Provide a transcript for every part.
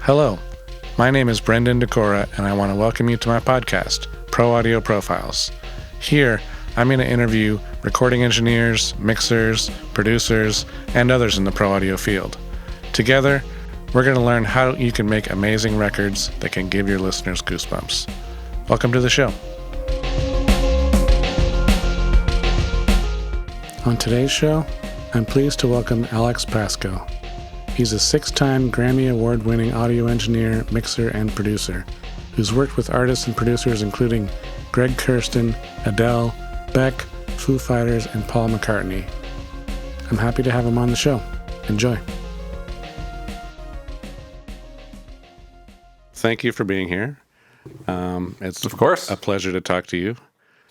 Hello, my name is Brendan Decora, and I want to welcome you to my podcast, Pro Audio Profiles. Here, I'm going to interview recording engineers, mixers, producers, and others in the pro audio field. Together, we're going to learn how you can make amazing records that can give your listeners goosebumps. Welcome to the show. On today's show, I'm pleased to welcome Alex Pasco. He's a 6-time Grammy Award-winning audio engineer, mixer, and producer who's worked with artists and producers including Greg Kurstin, Adele, Beck, Foo Fighters, and Paul McCartney. I'm happy to have him on the show. Enjoy. Thank you for being here. It's of course a pleasure to talk to you.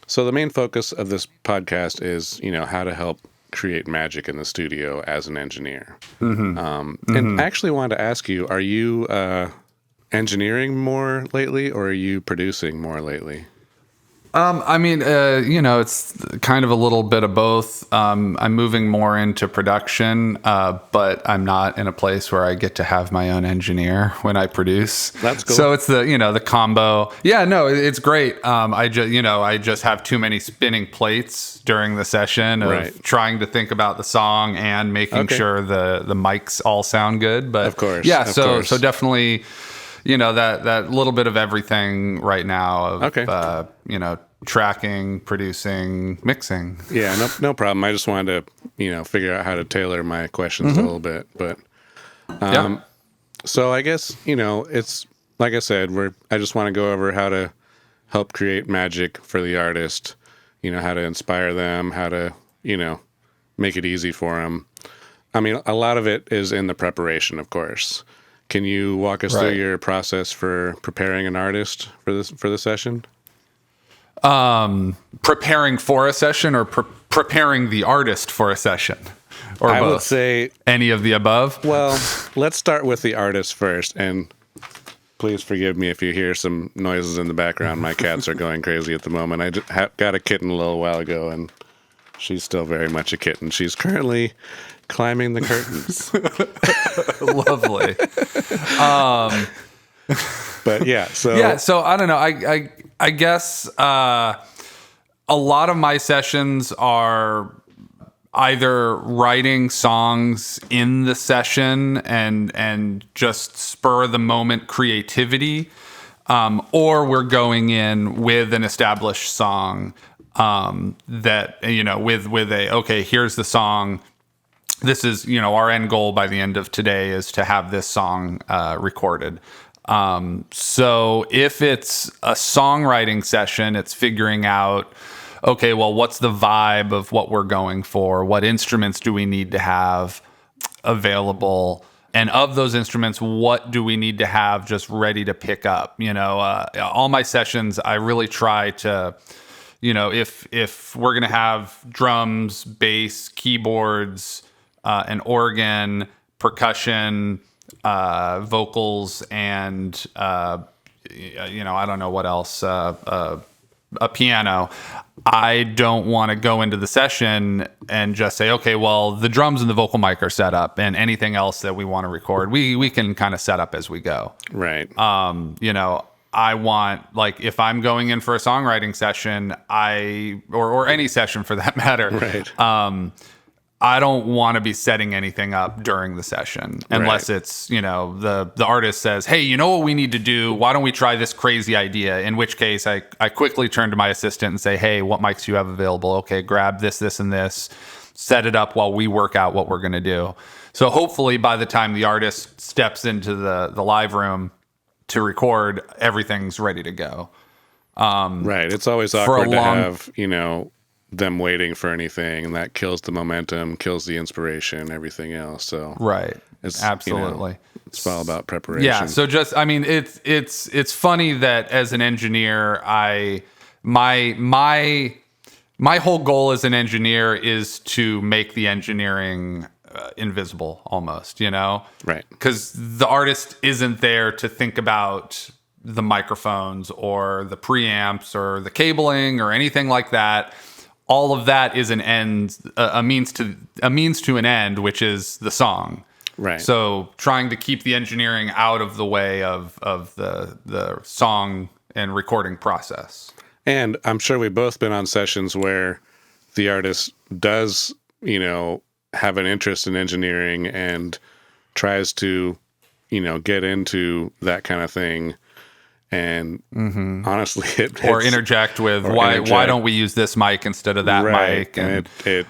So the main focus of this podcast is, how to help create magic in the studio as an engineer. And I actually wanted to ask you, are you engineering more lately or are you producing more lately? It's kind of a little bit of both. I'm moving more into production, but I'm not in a place where I get to have my own engineer when I produce. That's cool. So it's the combo. Yeah, no, it's great. I just have too many spinning plates during the session of trying to think about the song and making sure the mics all sound good. But of course, so definitely. That little bit of everything right now of, tracking, producing, mixing. Yeah, no problem. I just wanted to, figure out how to tailor my questions a little bit. But, so I guess, it's, like I said, I just want to go over how to help create magic for the artist, how to inspire them, how to, make it easy for them. I mean, a lot of it is in the preparation, of course. Can you walk us through your process for preparing an artist for the session? Preparing for a session or preparing the artist for a session? Or both? I would say any of the above. Well, let's start with the artist first. And please forgive me if you hear some noises in the background. My cats are going crazy at the moment. I just got a kitten a little while ago, and she's still very much a kitten. She's currently climbing the curtains. Lovely. But so I don't know. I guess a lot of my sessions are either writing songs in the session and just spur of the moment creativity, or we're going in with an established song that with here's the song. This is, our end goal by the end of today is to have this song recorded. So if it's a songwriting session, it's figuring out, what's the vibe of what we're going for? What instruments do we need to have available? And of those instruments, what do we need to have just ready to pick up? All my sessions, I really try to, if we're going to have drums, bass, keyboards, an organ, percussion, vocals, and I don't know what else, a piano. I don't want to go into the session and just say, the drums and the vocal mic are set up, and anything else that we want to record, we can kind of set up as we go. Right. I want, if I'm going in for a songwriting session, or any session for that matter, right. I don't want to be setting anything up during the session unless it's, the artist says, hey, you know what we need to do? Why don't we try this crazy idea? In which case I quickly turn to my assistant and say, hey, what mics do you have available? Okay, grab this, and this, set it up while we work out what we're going to do. So hopefully by the time the artist steps into the live room to record, everything's ready to go. Right. It's always awkward to have, them waiting for anything, and that kills the momentum, kills the inspiration, everything else. So it's absolutely it's all about preparation. Yeah. So it's funny that as an engineer, my whole goal as an engineer is to make the engineering invisible, almost. Right? Because the artist isn't there to think about the microphones or the preamps or the cabling or anything like that. All of that is a means to an end, which is the song. Right. So trying to keep the engineering out of the way of the song and recording process. And I'm sure we've both been on sessions where the artist does, have an interest in engineering and tries to, get into that kind of thing. And honestly, Or interject with why don't we use this mic instead of that mic? And it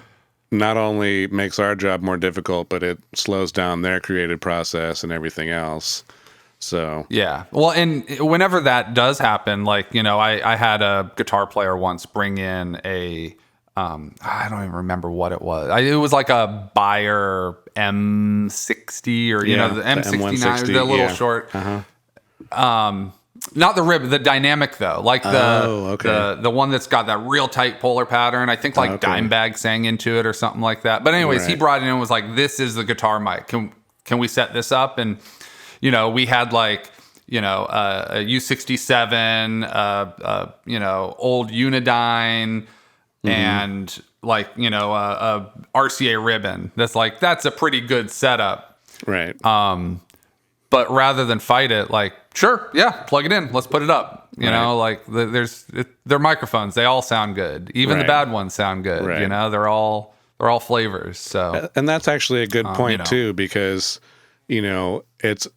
not only makes our job more difficult, but it slows down their creative process and everything else. So yeah, well, and whenever that does happen, like I had a guitar player once bring in a I don't even remember what it was. It was like a Beyer M60 or the M69, the little short. Not the rib, the dynamic though, like the one that's got that real tight polar pattern. I think Dimebag sang into it or something like that. But anyways, he brought it in and was like, "This is the guitar mic. Can we set this up?" And we had like a U67, old Unidyne, and like a RCA ribbon. That's a pretty good setup, right? But rather than fight it, like, sure, yeah, plug it in, let's put it up. They're microphones. They all sound good. Even the bad ones sound good. Right. They're all flavors. So, and that's actually a good point too, because it's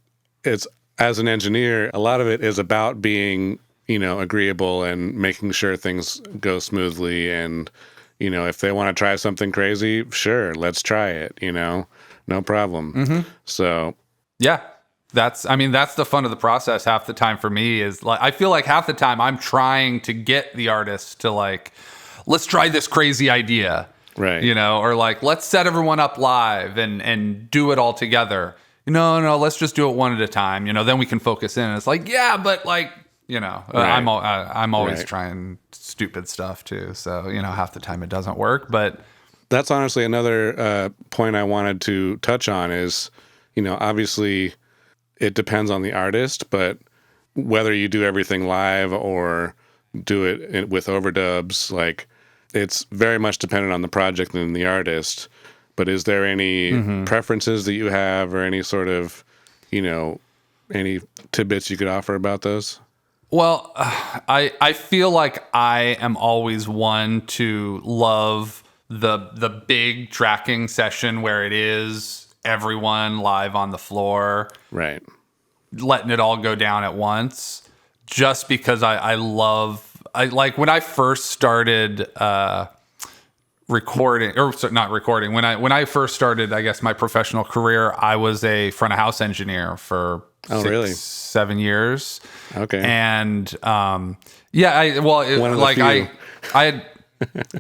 as an engineer, a lot of it is about being agreeable and making sure things go smoothly. And if they want to try something crazy, sure, let's try it. No problem. So yeah. That's the fun of the process. Half the time for me is like, I feel like half the time I'm trying to get the artist to like, let's try this crazy idea, right? Or like, let's set everyone up live and do it all together. No, let's just do it one at a time. Then we can focus in. And it's like, yeah, but like, I'm always trying stupid stuff too. So half the time it doesn't work. But that's honestly another point I wanted to touch on is, obviously, it depends on the artist, but whether you do everything live or do it with overdubs, like it's very much dependent on the project and the artist. But is there any preferences that you have or any sort of, any tidbits you could offer about those? Well, I feel like I am always one to love the big tracking session where it is everyone live on the floor, right? Letting it all go down at once, just because I like when I first started recording, or not recording, when I first started, I guess, my professional career, I was a front of house engineer for 7 years. Okay. And I had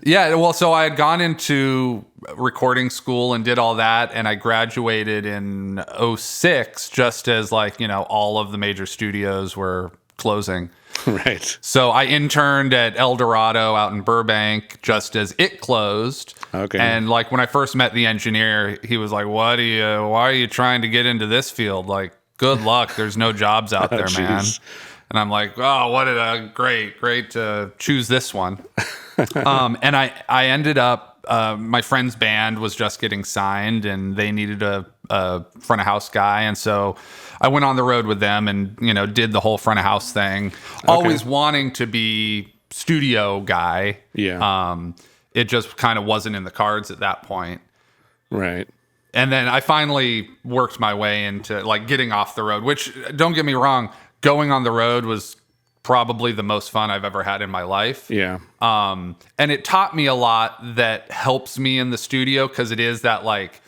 yeah, well, so I had gone into recording school and did all that, and I graduated in 2006, just as all of the major studios were closing. Right. So I interned at El Dorado out in Burbank just as it closed. Okay. And like when I first met the engineer, he was like, why are you trying to get into this field? Like, good luck. There's no jobs out there, man. And I'm like, oh, what a great to choose this one. And I ended up, my friend's band was just getting signed and they needed a front of house guy. And so I went on the road with them and, did the whole front of house thing, always wanting to be studio guy. Yeah. It just kind of wasn't in the cards at that point. Right. And then I finally worked my way into like getting off the road, which, don't get me wrong, going on the road was probably the most fun I've ever had in my life. Yeah. And it taught me a lot that helps me in the studio, because it is that like,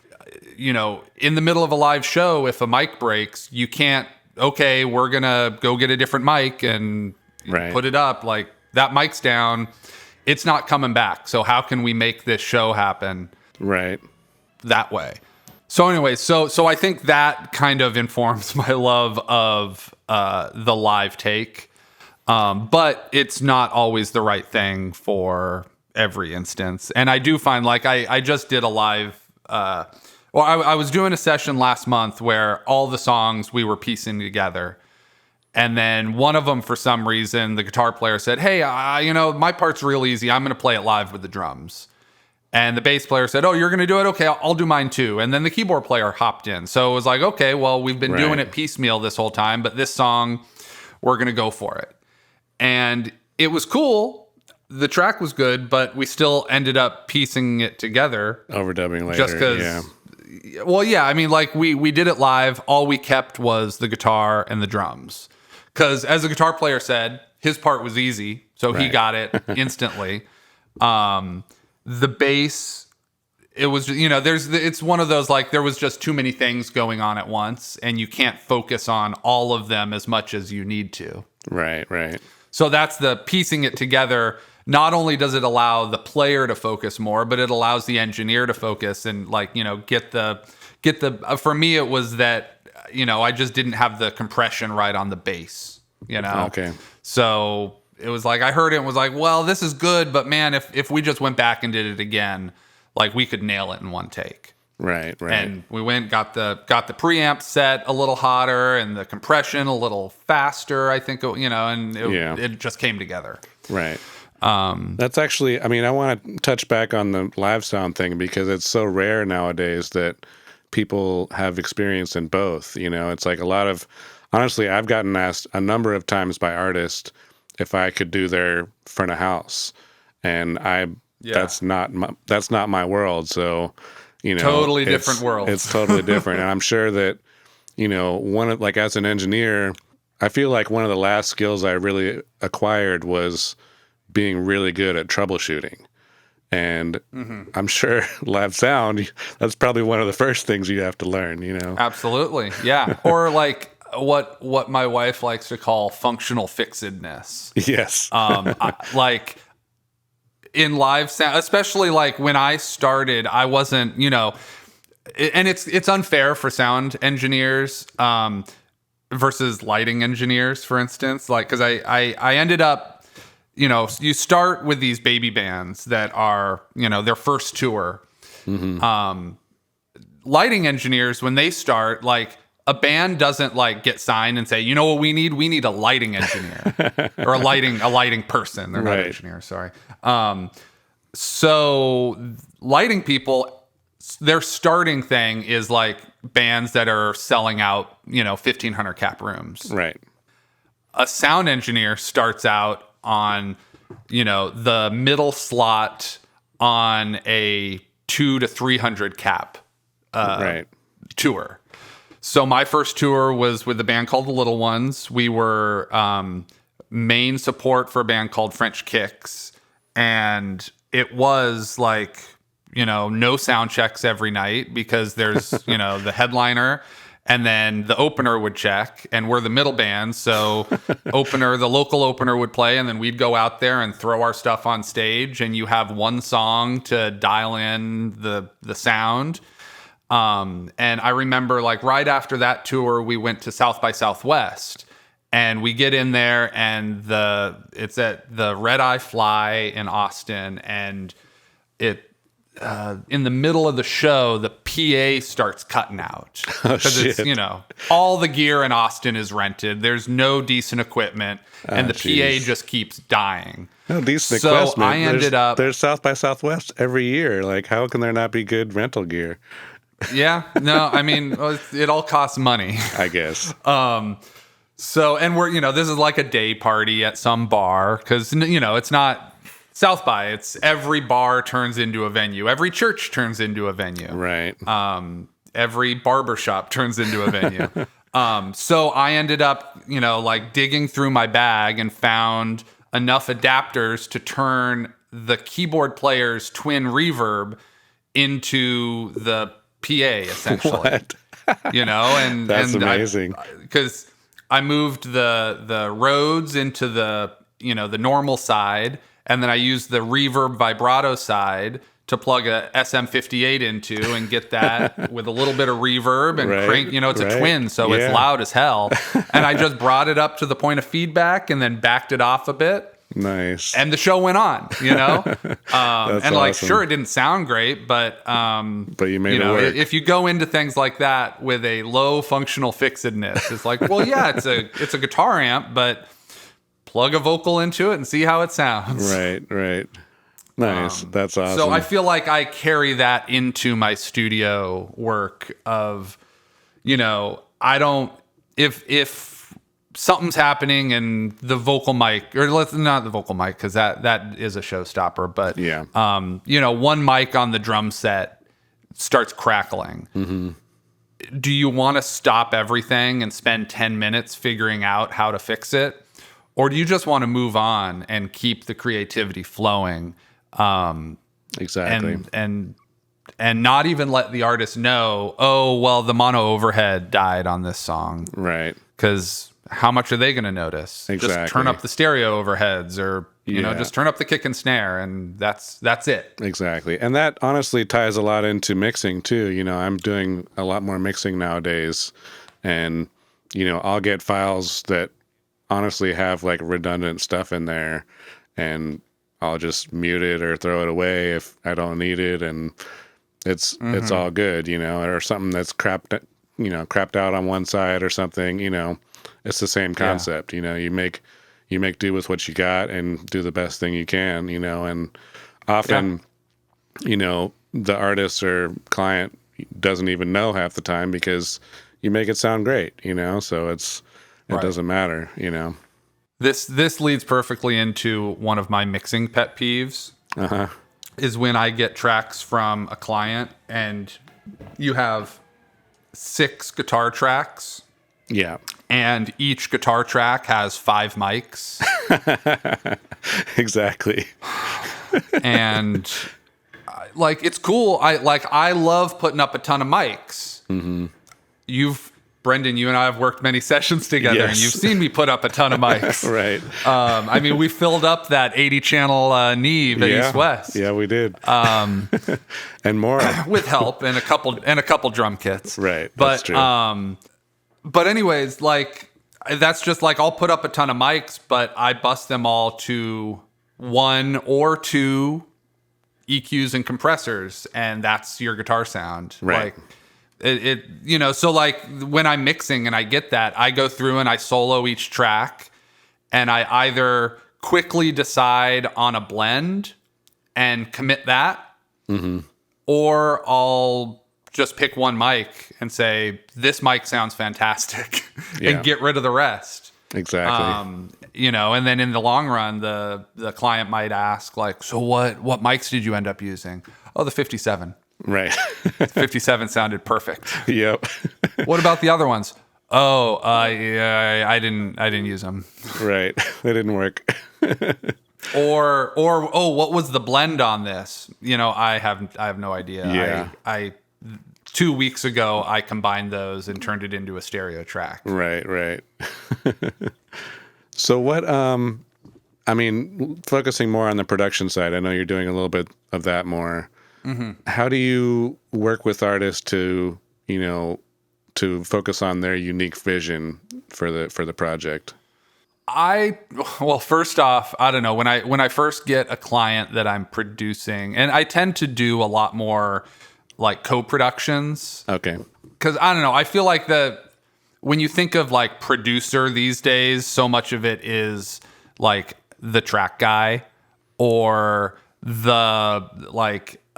in the middle of a live show, if a mic breaks, you can't, okay, we're going to go get a different mic and put it up. Like, that mic's down. It's not coming back. So how can we make this show happen? Right. That way. So anyway, so I think that kind of informs my love of the live take. But it's not always the right thing for every instance. And I do find, like, I just did a live, I was doing a session last month where all the songs we were piecing together. And then one of them, for some reason, the guitar player said, hey, my part's real easy. I'm going to play it live with the drums. And the bass player said, "Oh, you're going to do it? Okay, I'll do mine too." And then the keyboard player hopped in. So it was like, okay, well, we've been doing it piecemeal this whole time, but this song, we're going to go for it. And it was cool. The track was good, but we still ended up piecing it together. Overdubbing later. Just because, well, yeah, I mean, like we did it live. All we kept was the guitar and the drums. Because as the guitar player said, his part was easy. So he got it instantly. The bass, it was, it's one of those, like, there was just too many things going on at once, and you can't focus on all of them as much as you need to. Right. So that's the piecing it together. Not only does it allow the player to focus more, but it allows the engineer to focus and, like, get the, for me, it was that, I just didn't have the compression right on the bass, Okay. So it was like, I heard it and was like, well, this is good, but man, if we just went back and did it again, like, we could nail it in one take. Right. And we got the preamp set a little hotter and the compression a little faster, I think, and it just came together. Right. That's actually, I mean, I want to touch back on the live sound thing because it's so rare nowadays that people have experience in both. It's like honestly, I've gotten asked a number of times by artists if I could do their front of house, and that's not my world. So, totally different world. It's totally different. And I'm sure that, as an engineer, I feel like one of the last skills I really acquired was being really good at troubleshooting. And I'm sure live sound, that's probably one of the first things you have to learn, Absolutely. Yeah. Or like what my wife likes to call functional fixedness. Yes. Like in live sound, especially like when I started, I wasn't, and it's unfair for sound engineers versus lighting engineers, for instance, like, because I ended up, you start with these baby bands that are, their first tour. Lighting engineers, when they start, like, a band doesn't like get signed and say, you know what we need? We need a lighting engineer or a lighting person. They're not engineers, sorry. So lighting people, their starting thing is like bands that are selling out, 1,500 cap rooms. Right. A sound engineer starts out on, the middle slot on a 200 to 300 cap tour. So my first tour was with a band called The Little Ones. We were main support for a band called French Kicks. And it was like, no sound checks every night because there's, the headliner and then the opener would check and we're the middle band. So the local opener would play and then we'd go out there and throw our stuff on stage and you have one song to dial in the sound. And I remember like right after that tour, we went to South by Southwest and we get in there and it's at the Red Eye Fly in Austin and in the middle of the show, the PA starts cutting out because it's, all the gear in Austin is rented. There's no decent equipment and the PA just keeps dying. No decent equipment. So I ended up... There's South by Southwest every year. Like, how can there not be good rental gear? Yeah, no, I mean, it all costs money, I guess. So, and we're, this is like a day party at some bar because, it's not South by, it's every bar turns into a venue. Every church turns into a venue. Right. Every barbershop turns into a venue. So I ended up, like digging through my bag and found enough adapters to turn the keyboard player's twin reverb into the PA essentially. What? And that's amazing. Because I moved the Rhodes into the the normal side, and then I used the reverb vibrato side to plug a SM58 into and get that with a little bit of reverb and crank. It's a twin, so it's loud as hell. And I just brought it up to the point of feedback and then backed it off a bit. Nice. And the show went on, and awesome. like, sure, it didn't sound great, but you made it work. If you go into things like that with a low functional fixedness, it's like, well, yeah, it's a guitar amp, but plug a vocal into it and see how it sounds. Right. Nice. That's awesome. So I feel like I carry that into my studio work of, I don't, if something's happening and the vocal mic, or let's not the vocal mic, because that is a showstopper, but Yeah. one mic on the drum set starts crackling. Mm-hmm. Do you want to stop everything and spend 10 minutes figuring out how to fix it? Or do you just want to move on and keep the creativity flowing? Exactly. And not even let the artist know, oh, well, the mono overhead died on this song. Right. Because how much are they going to notice? Exactly. Just turn up the stereo overheads, or just turn up the kick and snare, and that's it. Exactly. And that honestly ties a lot into mixing too. I'm doing a lot more mixing nowadays, and I'll get files that honestly have like redundant stuff in there, and I'll just mute it or throw it away if I don't need it, and it's all good, or something that's crapped out on one side or something, it's the same concept. You make do with what you got and do the best thing you can, and often, the artist or client doesn't even know half the time because you make it sound great, so it doesn't matter, This leads perfectly into one of my mixing pet peeves. Is when I get tracks from a client and you have 6 guitar tracks. Yeah. And each guitar track has 5 mics. Exactly. And it's cool. I love putting up a ton of mics. Mm-hmm. Brendan, you and I have worked many sessions together, Yes. And you've seen me put up a ton of mics. Right. We filled up that 80-channel Neve at East West. Yeah, we did. And more with help and a couple drum kits. Right. But That's true. But anyways, that's just I'll put up a ton of mics, but I bust them all to 1 or 2 EQs and compressors, and that's your guitar sound. Right. So when I'm mixing and I get that, I go through and I solo each track, and I either quickly decide on a blend and commit that, or I'll just pick one mic and say, this mic sounds fantastic, and get rid of the rest. Exactly. And then in the long run, the client might ask, so what mics did you end up using? Oh, the 57. Right. 57 sounded perfect. Yep. What about the other ones? Oh, yeah, I didn't use them. Right. They didn't work. Or what was the blend on this? I have no idea. Yeah. I 2 weeks ago I combined those and turned it into a stereo track. Right. So what focusing more on the production side, I know you're doing a little bit of that more. Mm-hmm. How do you work with artists to focus on their unique vision for the project? First off, I don't know, when I first get a client that I'm producing, and I tend to do a lot more co-productions. Okay. Because I don't know, I feel like when you think of producer these days, so much of it is the track guy or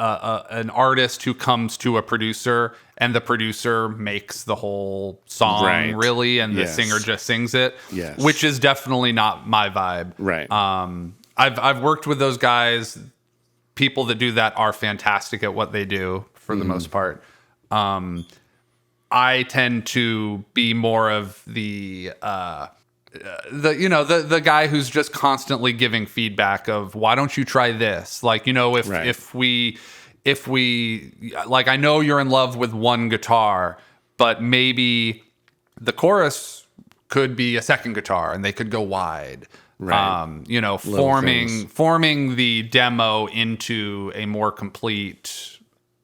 an artist who comes to a producer and the producer makes the whole song, really, and the singer just sings it, which is definitely not my vibe. Right. I've worked with those guys. People that do that are fantastic at what they do for the most part. I tend to be more of the guy who's just constantly giving feedback of, why don't you try this? If we I know you're in love with one guitar, but maybe the chorus could be a second guitar and they could go wide. Right. Forming the demo into a more complete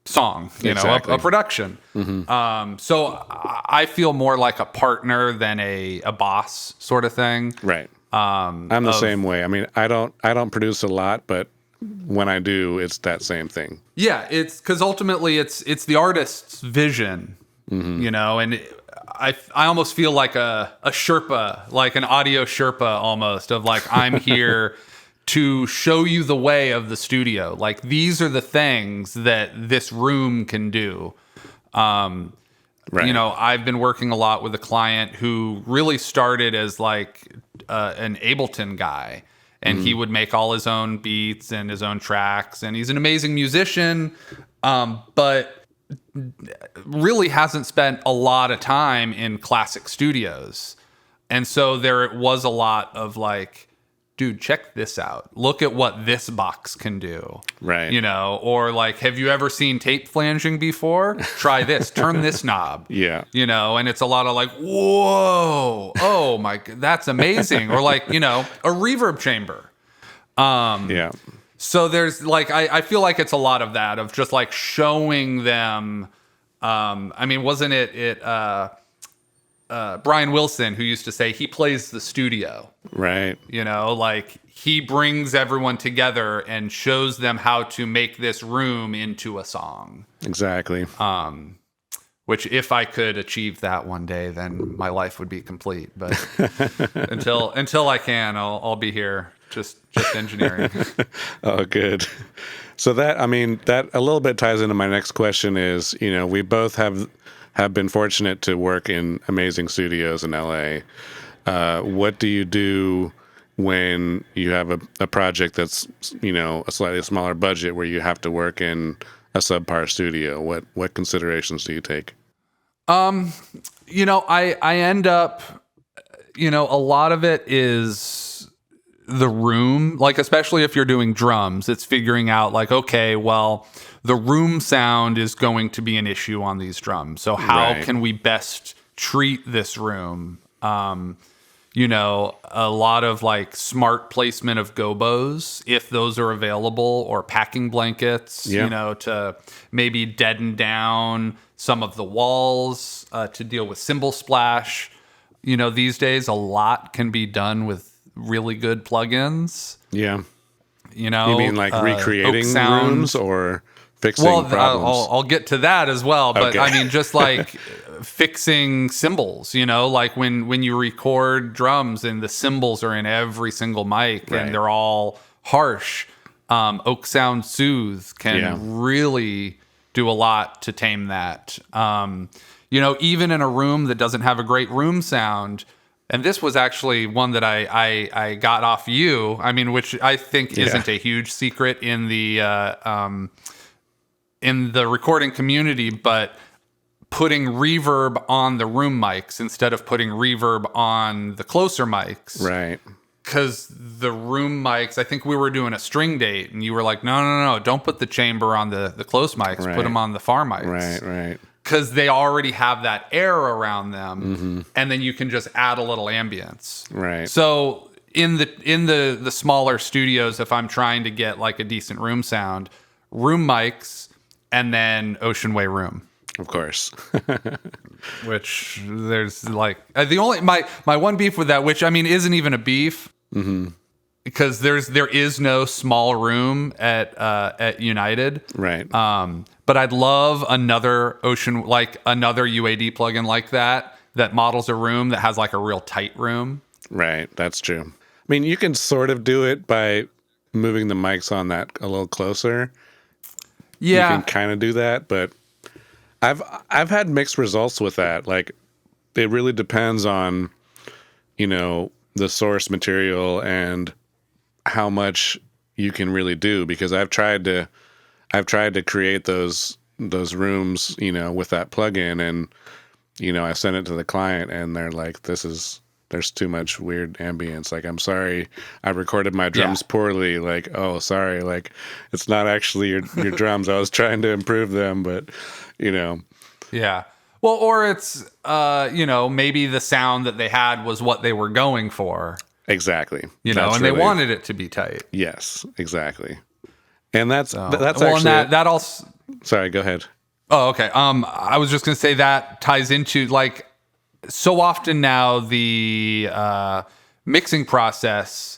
song, Exactly. a production. Mm-hmm. So I feel more like a partner than a boss sort of thing. Right. I'm the same way. I don't produce a lot, but when I do, it's that same thing. Yeah, it's because ultimately it's the artist's vision, and I almost feel like a Sherpa, like an audio Sherpa almost, of I'm here to show you the way of the studio. Like, these are the things that this room can do. Right. You know, I've been working a lot with a client who really started as like an Ableton guy, and he would make all his own beats and his own tracks, and he's an amazing musician, but really hasn't spent a lot of time in classic studios. And so there was a lot of like, dude, check this out. Look at what this box can do. Right. You know, or like, have you ever seen tape flanging before? Try this. Turn this knob. Yeah. You know, and it's a lot of like, whoa, oh my, that's amazing. Or like, you know, a reverb chamber. Yeah. So there's like, I feel like it's a lot of that, of just like showing them. I mean, wasn't it Brian Wilson who used to say he plays the studio? Right. You know, like he brings everyone together and shows them how to make this room into a song. Exactly. Which, if I could achieve that one day, then my life would be complete. But until I can, I'll be here just engineering. Oh, good. So that, I mean, that a little bit ties into my next question is, you know, we both have been fortunate to work in amazing studios in LA. What do you do when you have a project that's, you know, a slightly smaller budget where you have to work in a subpar studio? What considerations do you take? You know, I end up, you know, a lot of it is the room, like, especially if you're doing drums, it's figuring out like, okay, well, the room sound is going to be an issue on these drums. So how can we best treat this room? You know, a lot of like smart placement of gobos, if those are available, or packing blankets, you know, to maybe deaden down some of the walls, to deal with cymbal splash. You know, these days a lot can be done with really good plugins. Yeah. You know, you mean like recreating rooms or fixing problems? I'll get to that as well. But Okay. I mean, just like fixing cymbals, you know, like when you record drums and the cymbals are in every single mic and they're all harsh, Oak Sound Soothe can really do a lot to tame that. You know, even in a room that doesn't have a great room sound. And this was actually one that I got off you. I mean, which I think isn't a huge secret in the recording community, but putting reverb on the room mics instead of putting reverb on the closer mics. Right. Because the room mics, I think we were doing a string date, and you were like, no, don't put the chamber on the close mics. Put them on the far mics. Right. Because they already have that air around them, and then you can just add a little ambience. Right. So in the smaller studios, if I'm trying to get like a decent room sound, room mics, and then Ocean Way room. Of course. Which there's like the only my one beef with that, which I mean isn't even a beef, because there is no small room at United. Right. But I'd love another another UAD plugin like that models a room that has like a real tight room. Right. That's true. I mean, you can sort of do it by moving the mics on that a little closer. Yeah. You can kind of do that, but I've had mixed results with that. Like, it really depends on, you know, the source material and how much you can really do, because I've tried to create those rooms, you know, with that plugin, and, you know, I sent it to the client and they're like, there's too much weird ambience. Like, I'm sorry, I recorded my drums poorly. Like, oh, sorry. Like, it's not actually your drums. I was trying to improve them, but, you know. Yeah. Well, or it's, you know, maybe the sound that they had was what they were going for. Exactly. You know, and they wanted it to be tight. Yes, exactly. And that's actually... And that also... Sorry, go ahead. Oh, okay. I was just going to say that ties into, like, so often now the mixing process,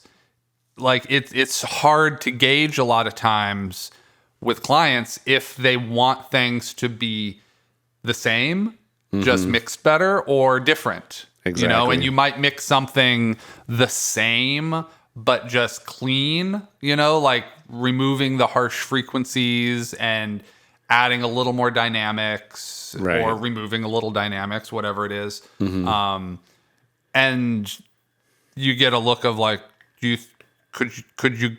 like, it's hard to gauge a lot of times with clients if they want things to be the same, just mixed better, or different. Exactly. You know, and you might mix something the same, but just clean, like removing the harsh frequencies and adding a little more dynamics or removing a little dynamics, whatever it is. And you get a look of like, could you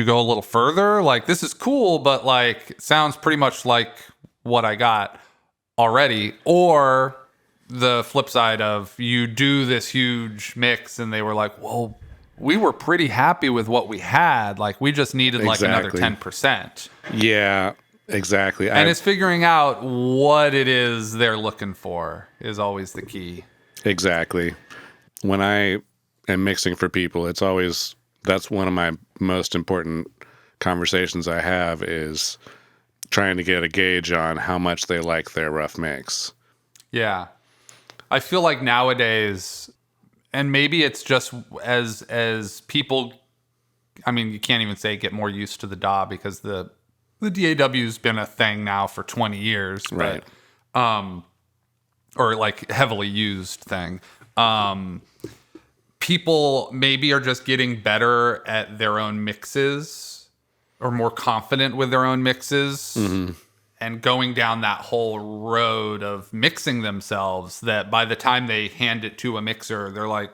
go a little further? Like, this is cool, but like, it sounds pretty much like what I got already. Or the flip side of you do this huge mix and they were like, well, we were pretty happy with what we had. Like, we just needed like another 10%. Yeah, exactly. And it's figuring out what it is they're looking for is always the key. Exactly. When I am mixing for people, that's one of my most important conversations I have is trying to get a gauge on how much they like their rough mix. Yeah. I feel like nowadays, and maybe it's just as people, I mean, you can't even say get more used to the DAW because the DAW's been a thing now for 20 years, right? Or like heavily used thing. People maybe are just getting better at their own mixes or more confident with their own mixes and going down that whole road of mixing themselves that by the time they hand it to a mixer, they're like,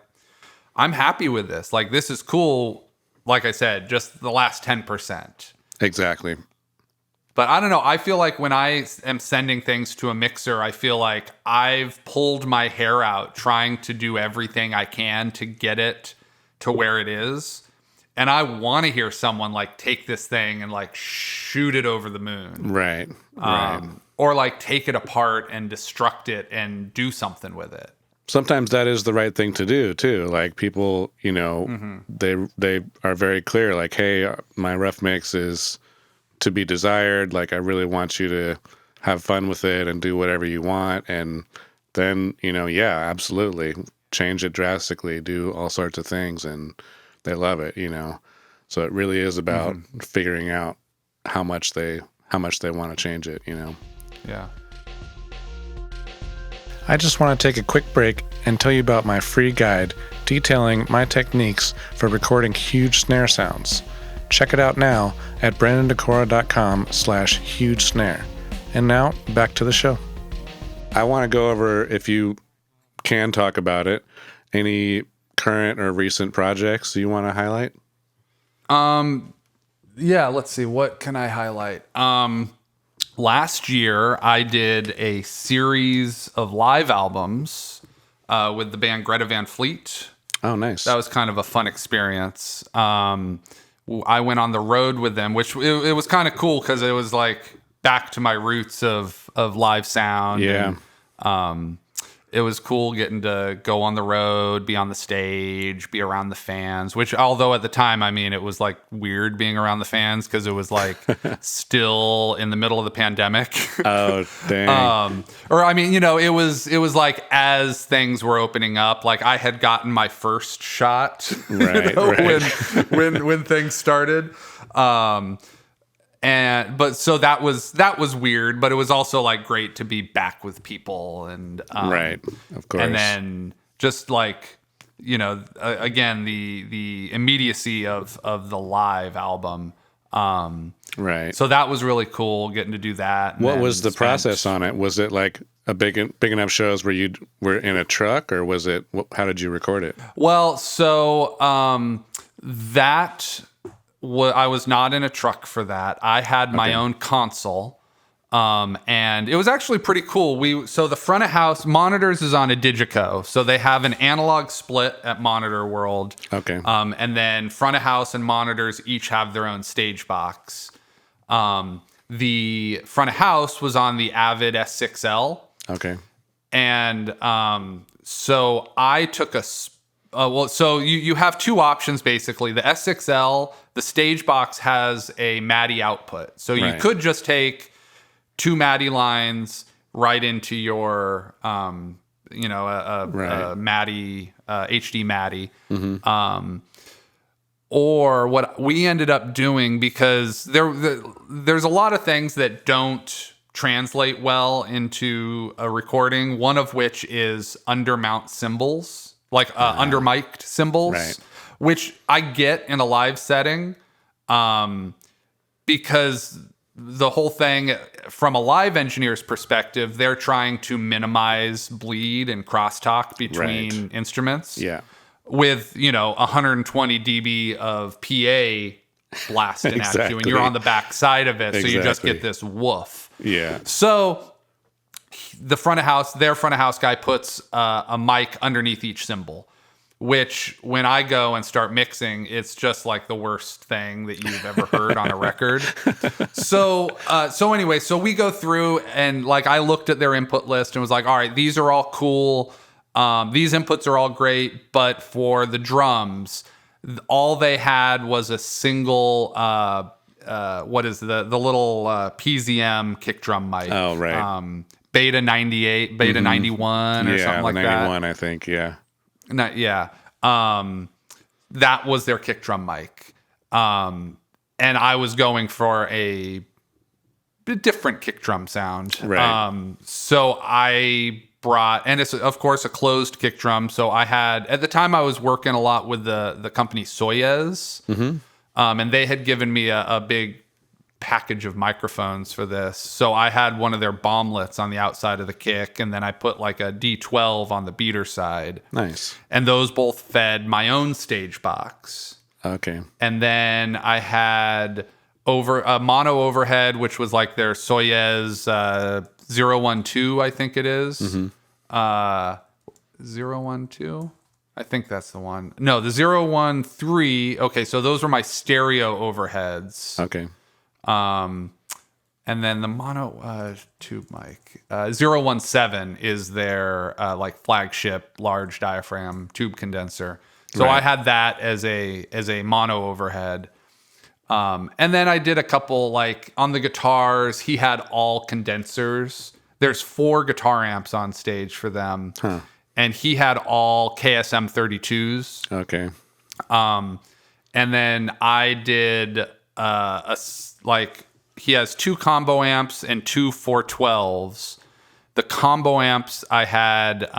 I'm happy with this. Like, this is cool. Like I said, just the last 10%. Exactly. But I don't know. I feel like when I am sending things to a mixer, I feel like I've pulled my hair out trying to do everything I can to get it to where it is. And I want to hear someone like take this thing and like shoot it over the moon. Right. Or like take it apart and destruct it and do something with it. Sometimes that is the right thing to do too. Like people, they are very clear like, hey, my rough mix is to be desired. Like, I really want you to have fun with it and do whatever you want. And then, yeah, absolutely. Change it drastically, do all sorts of things. And they love it, So it really is about figuring out how much they want to change it, Yeah. I just want to take a quick break and tell you about my free guide detailing my techniques for recording huge snare sounds. Check it out now at brandondecora.com/huge snare. And now back to the show. I want to go over, if you can talk about it, any current or recent projects you want to highlight? Yeah, let's see. What can I highlight? Last year, I did a series of live albums with the band Greta Van Fleet. Oh, nice. That was kind of a fun experience. I went on the road with them, which it was kind of cool because it was like back to my roots of live sound. Yeah. And, it was cool getting to go on the road, be on the stage, be around the fans, which although at the time, I mean, it was like weird being around the fans because it was like still in the middle of the pandemic. Oh, dang. Or I mean, it was like as things were opening up, like I had gotten my first shot right. when things started. But so that was weird, but it was also like great to be back with people and right, of course. And then just like again the immediacy of the live album. Right. So that was really cool getting to do that. What was the process on it? Was it like a big enough shows where you were in a truck, or was it? How did you record it? Well, so I was not in a truck for that. I had my own console, and it was actually pretty cool. So the front of house monitors is on a Digico, so they have an analog split at Monitor World. Okay. And then front of house and monitors each have their own stage box. The front of house was on the Avid S6L. Okay. And so I took so you have two options basically. The S6L, the stage box has a MADI output. So you could just take two MADI lines right into your, MADI, HD MADI. Or what we ended up doing, because there's a lot of things that don't translate well into a recording, one of which is undermount cymbals, like under-mic'd cymbals. Right. which I get in a live setting, because the whole thing from a live engineer's perspective, they're trying to minimize bleed and crosstalk between instruments. Yeah. With 120 dB of PA blasting at you, and you're on the back side of it, so you just get this woof. Yeah. So their front of house guy puts a mic underneath each cymbal, which when I go and start mixing, it's just like the worst thing that you've ever heard on a record. So anyway, so we go through and like I looked at their input list and was like, all right, these are all cool. These inputs are all great, but for the drums, all they had was a single, what is the little PZM kick drum mic? Oh, right. Beta 98, Beta 91 or something like 91, that. I think, yeah. That was their kick drum mic. And I was going for a different kick drum sound. Right. So I brought, and it's of course a closed kick drum. So I had, at the time I was working a lot with the company Soyez. And they had given me a big package of microphones for this. So I had one of their bomblets on the outside of the kick, and then I put like a D12 on the beater side. Nice. And those both fed my own stage box. Okay. And then I had a mono overhead, which was like their Soyez 012, I think it is. 012? I think that's the one. No, the 013. Okay, so those were my stereo overheads. Okay. And then the mono tube mic 017 is their like flagship large diaphragm tube condenser. So I had that as a mono overhead. And then I did a couple, like on the guitars, he had all condensers. There's 4 guitar amps on stage for them. And he had all KSM 32s. Okay. And then I did he has 2 combo amps and 2 412s. The combo amps, I had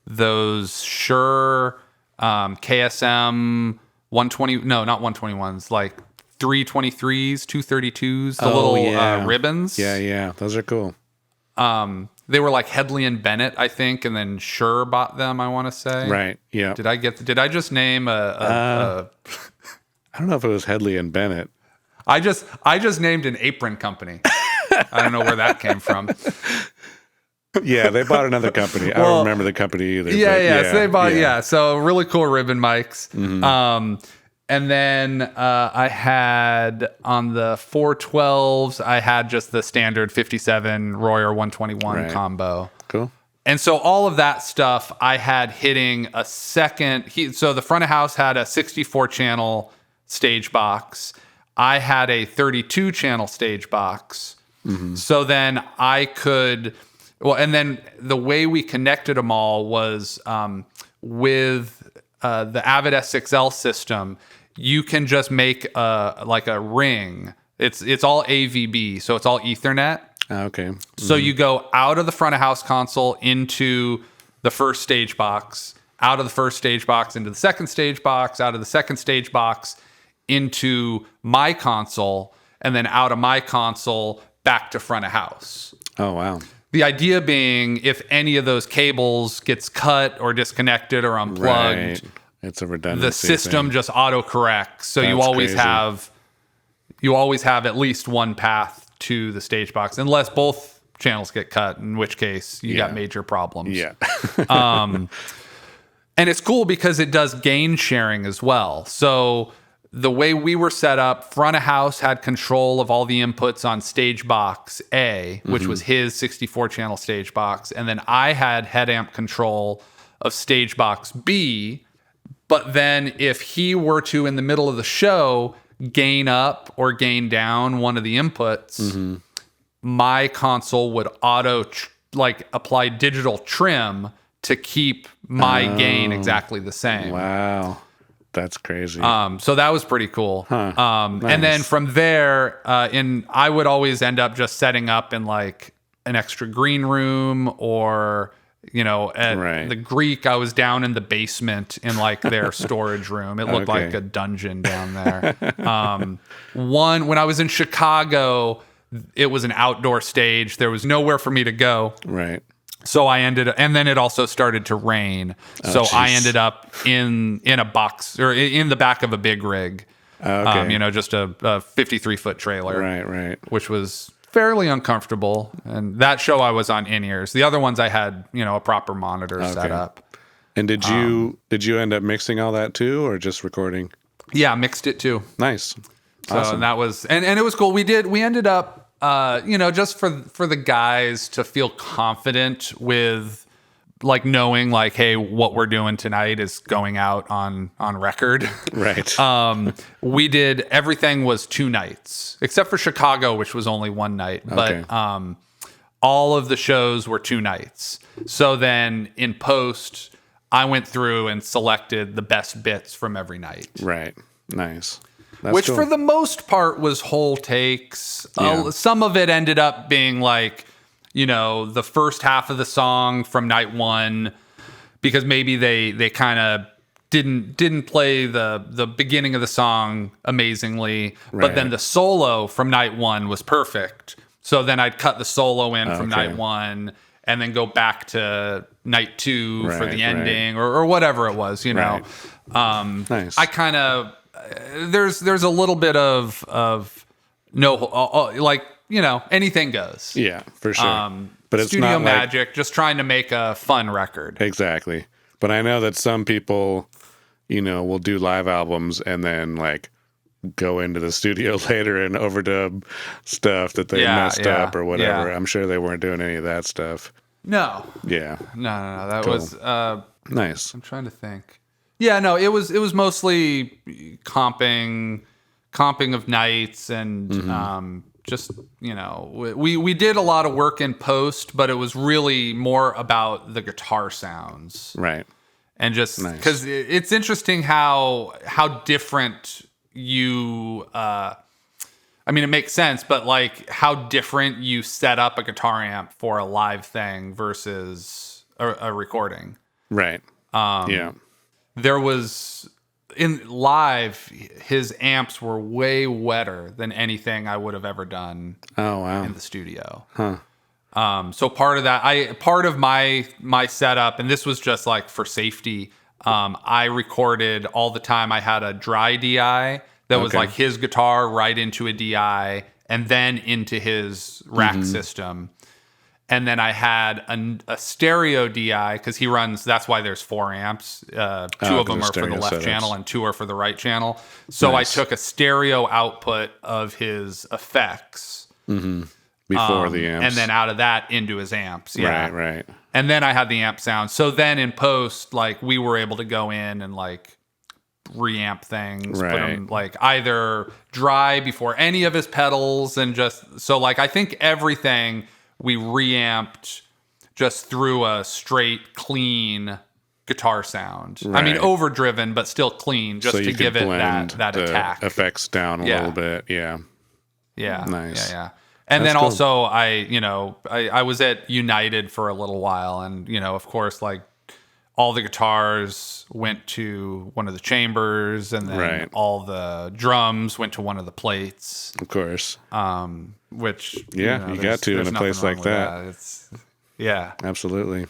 those Shure KSM 120, no, not 121s, like 323s, 232s, the little ribbons. Yeah. Those are cool. They were like Headley and Bennett, I think, and then Shure bought them, I want to say. Right, yeah. Did I just name I don't know if it was Headley and Bennett. I just named an apron company. I don't know where that came from. Yeah, they bought another company. I don't remember the company either. Yeah. So they bought, so really cool ribbon mics. And then I had on the 412s, I had just the standard 57 Royer 121 combo. Cool. And so all of that stuff I had hitting a second. So the front of house had a 64 channel stage box. I had a 32 channel stage box. So then I could, and then the way we connected them all was with the Avid S6L system. You can just make like a ring. It's all AVB, so it's all Ethernet. Okay. So you go out of the front of house console into the first stage box, out of the first stage box into the second stage box, out of the second stage box into my console, and then out of my console back to front of house. Oh, wow. The idea being, if any of those cables gets cut or disconnected or unplugged, it's a redundancy. The system thing. just autocorrects, so That's you always crazy. have at least one path to the stage box, unless both channels get cut, in which case you got major problems. Yeah. And it's cool because it does gain sharing as well. So the way we were set up, front of house had control of all the inputs on stage box A, which was his 64 channel stage box. And then I had head amp control of stage box B. But then if he were to, in the middle of the show, gain up or gain down one of the inputs, my console would apply digital trim to keep my gain exactly the same. Wow. That's crazy. So that was pretty cool. Nice. And then from there, I would always end up just setting up in like an extra green room or At Right. the Greek, I was down in the basement in like their storage room. It looked like a dungeon down there. When I was in Chicago, it was an outdoor stage. There was nowhere for me to go. Right. So and then it also started to rain. So geez. I ended up in a box or in the back of a big rig. Okay. Just a 53-foot trailer. Right. Which was fairly uncomfortable. And that show I was on in-ears. The other ones I had, a proper monitor set up. And did you end up mixing all that too, or just recording? Yeah, mixed it too. Nice. So Awesome. and that was and it was cool. We ended up just for the guys to feel confident with like knowing like, hey, what we're doing tonight is going out on record. Right. We did everything was 2 nights, except for Chicago, which was only 1 night. Okay. But all of the shows were 2 nights. So then in post, I went through and selected the best bits from every night. Right. Nice. That's Which cool. for the most part was whole takes. Yeah. Some of it ended up being like, the first half of the song from night 1, because maybe they kind of didn't play the beginning of the song amazingly, but then the solo from night 1 was perfect. So then I'd cut the solo in from night 1 and then go back to night 2 for the ending or whatever it was, Right. Nice. I kind of there's a little bit of anything goes. Yeah, for sure. But it's Studio not like, magic, just trying to make a fun record. exactly. But I know that some people, will do live albums and then like go into the studio later and overdub stuff that they messed up or whatever. yeah. I'm sure they weren't doing any of that stuff. No. Yeah. No. That Cool. was Nice. I'm trying to think. Yeah, no, it was mostly comping of nights and just, we did a lot of work in post, but it was really more about the guitar sounds. Right. And just Nice. because it's interesting how different you, it makes sense, but like how different you set up a guitar amp for a live thing versus a recording. Right. Yeah. There was in live, his amps were way wetter than anything I would have ever done Oh, wow. in the studio. Huh. So part of my setup, and this was just like for safety. I recorded all the time. I had a dry DI that was like his guitar right into a DI and then into his rack system. And then I had a stereo DI because he runs. That's why there's 4 amps. 2 of them are for the left channel and 2 are for the right channel. So Nice. I took a stereo output of his effects. Before the amps. And then out of that into his amps. Yeah. Right. And then I had the amp sound. So then in post, like we were able to go in and like reamp things, put them like either dry before any of his pedals and just so like I think everything we reamped just through a straight clean guitar sound. I mean overdriven but still clean just so to give it blend that the attack. effects down a little bit. Yeah. Yeah. Nice. Yeah. And That's then cool. also I was at United for a little while and of course like all the guitars went to one of the chambers and then all the drums went to one of the plates. Of course. Which you got to in a place like that. It's Absolutely.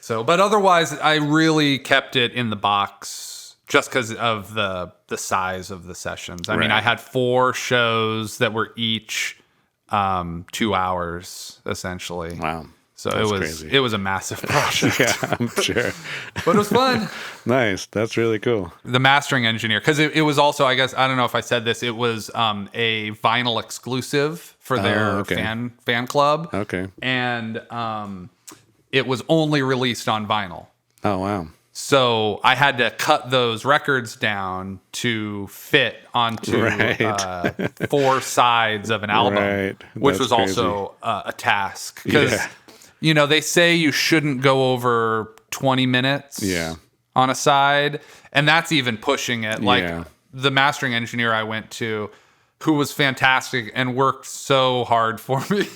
So but otherwise I really kept it in the box just because of the size of the sessions. I mean I had 4 shows that were each 2 hours essentially. Wow. So That's it crazy. was a massive project. Yeah, I'm sure. But it was fun. Nice. That's really cool. The mastering engineer, because it was also, I guess, I don't know if I said this, it was a vinyl exclusive for their fan club. Okay. And it was only released on vinyl. Oh, wow. So I had to cut those records down to fit onto 4 sides of an album, which That's was also a task. Because, they say you shouldn't go over 20 minutes on a side. And that's even pushing it. Like the mastering engineer I went to who was fantastic and worked so hard for me.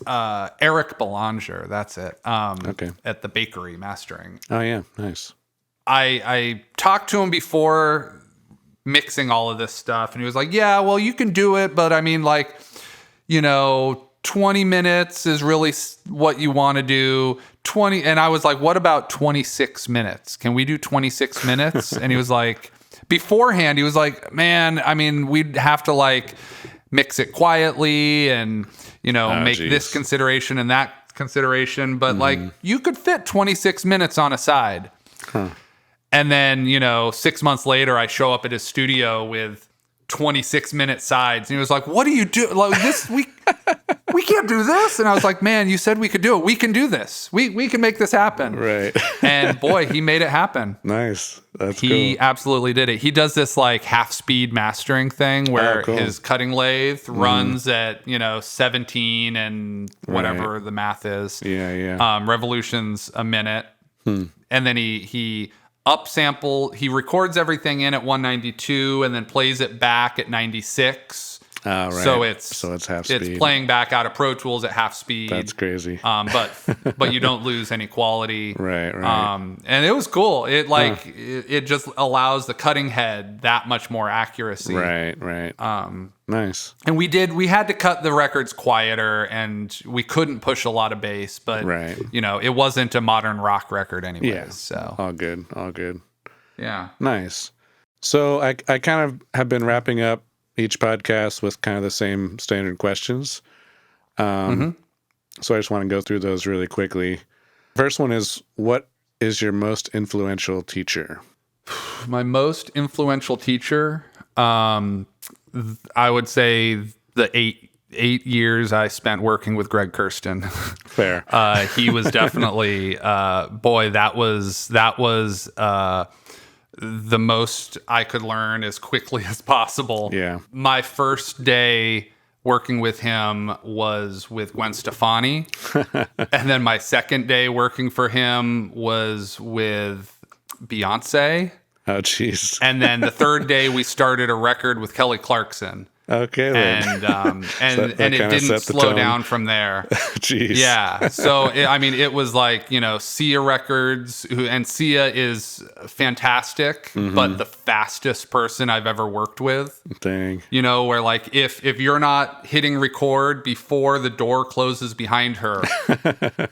Eric Belanger, that's it. At the Bakery Mastering. Oh yeah, nice. I talked to him before mixing all of this stuff, and he was like, yeah, well, you can do it, but I mean, like, 20 minutes is really what you want to do. And I was like, what about 26 minutes? Can we do 26 minutes? And he was like, beforehand, he was like, man, I mean, we'd have to like mix it quietly and, make this consideration and that consideration. But like, you could fit 26 minutes on a side. Huh. And then, 6 months later, I show up at his studio with 26-minute sides. And he was like, what do you do? Like this, we can't do this. And I was like, man, you said we could do it. We can do this. We can make this happen. Right. And boy, he made it happen. Nice. That's cool. He absolutely did it. He does this like half-speed mastering thing where his cutting lathe runs at, 17 and whatever the math is. Yeah. Revolutions a minute. And then he upsample, he records everything in at 192 and then plays it back at 96. Right. So it's half speed. It's playing back out of Pro Tools at half speed. That's crazy. But you don't lose any quality. Right. And it was cool. It just allows the cutting head that much more accuracy. Right. Nice. And we had to cut the records quieter, and we couldn't push a lot of bass, but it wasn't a modern rock record anyway. Yeah. So all good. Yeah. Nice. So I kind of have been wrapping up each podcast with kind of the same standard questions. So I just want to go through those really quickly. First one is, what is your most influential teacher? My most influential teacher, I would say the eight years I spent working with Greg Kirsten. Fair. He was definitely, that was the most I could learn as quickly as possible. Yeah. My first day working with him was with Gwen Stefani. And then my second day working for him was with Beyonce. Oh, jeez. And then the third day we started a record with Kelly Clarkson. Okay, then. And it didn't slow down from there. Jeez. Yeah. So, it was like, Sia Records, and Sia is fantastic, but the fastest person I've ever worked with. Dang. Where like, if you're not hitting record before the door closes behind her,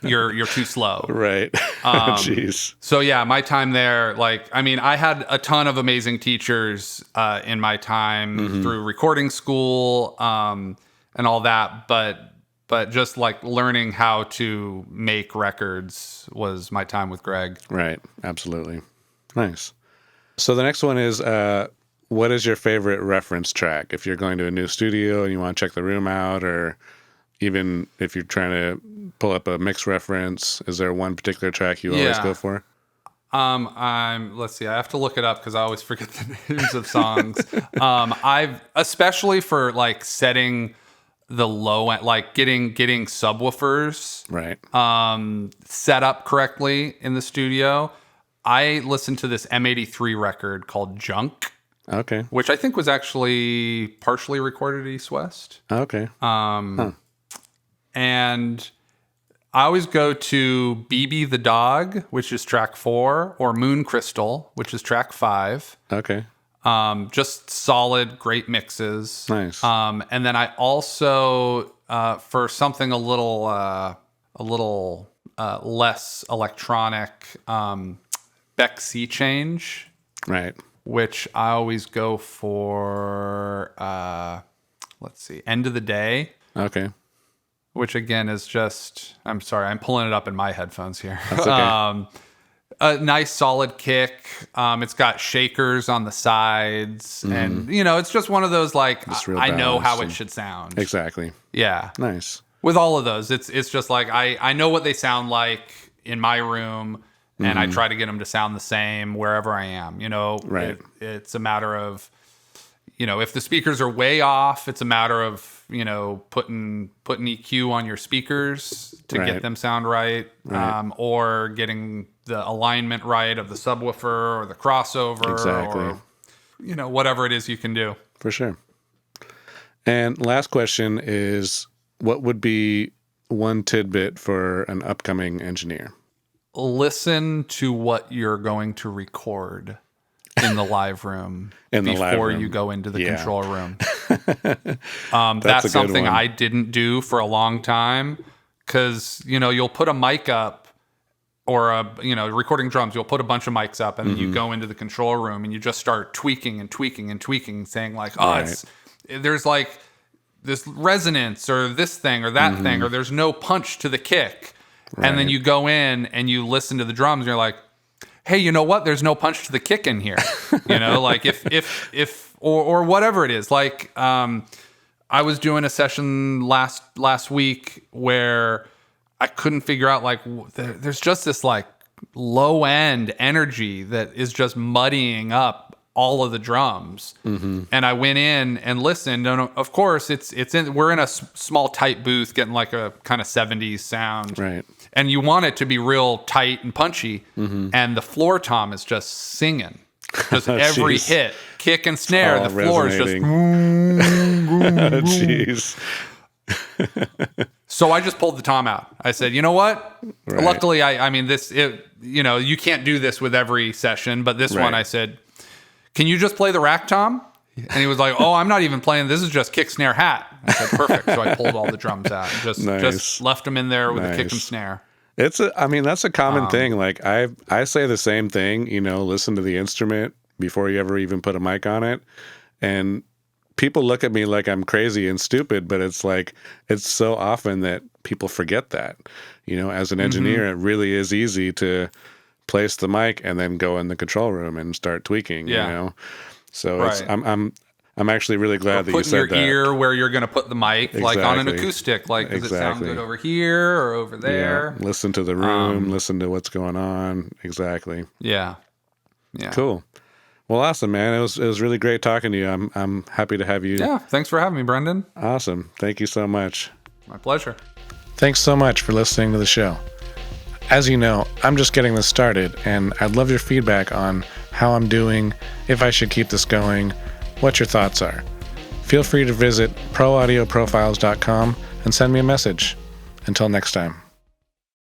you're too slow. Right. Jeez. So yeah, my time there, I had a ton of amazing teachers in my time through recording school and all that, but just like learning how to make records was my time with Greg. Right. Absolutely. Nice. So the next one is, what is your favorite reference track? If you're going to a new studio and you want to check the room out, or even if you're trying to pull up a mix reference, is there one particular track you always go for? Let's see, I have to look it up because I always forget the names of songs. I've, especially for like setting the low end, like getting subwoofers set up correctly in the studio. I listened to this M83 record called Junk. Okay. Which I think was actually partially recorded at East West. Okay. And I always go to BB the Dog, which is track 4, or Moon Crystal, which is track 5. Okay. Just solid, great mixes. Nice. And then I also, for something a little less electronic, Beck Sea Change. Right. Which I always go for, let's see, End of the Day. Okay. Which again is just, I'm sorry, I'm pulling it up in my headphones here. That's okay. A nice solid kick. It's got shakers on the sides. And, it's just one of those, like, I know how it should sound. Exactly. Yeah. Nice. With all of those, it's just like, I know what they sound like in my room. And I try to get them to sound the same wherever I am. Right. It's a matter of, if the speakers are way off, it's a matter of, putting EQ on your speakers to get them sound right. Or getting the alignment right of the subwoofer or the crossover. Exactly. Or, whatever it is you can do. for sure. And last question is, what would be one tidbit for an upcoming engineer? Listen to what you're going to record in the live room before you go into the control room. That's something I didn't do for a long time, because, you'll put a mic up, or recording drums, you'll put a bunch of mics up, and then you go into the control room and you just start tweaking and tweaking and tweaking, saying like, there's like this resonance or this thing or that thing, or there's no punch to the kick. Right. And then you go in and you listen to the drums and you're like, hey, you know what? There's no punch to the kick in here. Like if or whatever it is. Like, I was doing a session last week where I couldn't figure out, like, there's just this like low end energy that is just muddying up all of the drums. And I went in and listened, and of course we're in a small tight booth getting like a kind of 70s sound. Right. And you want it to be real tight and punchy. And the floor tom is just singing. Just every hit, kick and snare, the floor is just jeez. So I just pulled the tom out. I said, you know what? Right. Luckily, I mean, you can't do this with every session, but this one I said, can you just play the rack tom? And he was like, oh, I'm not even playing. This is just kick, snare, hat. I said, perfect. So I pulled all the drums out and just left them in there with a kick and snare. That's a common thing. Like I say the same thing, listen to the instrument before you ever even put a mic on it. And people look at me like I'm crazy and stupid, but it's like, it's so often that people forget that, as an engineer, it really is easy to place the mic and then go in the control room and start tweaking, So it's, I'm actually really glad that you said that. Put your ear where you're going to put the mic, like on an acoustic. Like, does it sound good over here or over there? Yeah. Listen to the room, listen to what's going on. Exactly. Yeah. Cool. Well, awesome, man. It was really great talking to you. I'm happy to have you. Yeah. Thanks for having me, Brendan. Awesome. Thank you so much. My pleasure. Thanks so much for listening to the show. As you know, I'm just getting this started, and I'd love your feedback on how I'm doing, if I should keep this going, what your thoughts are. Feel free to visit proaudioprofiles.com and send me a message. Until next time.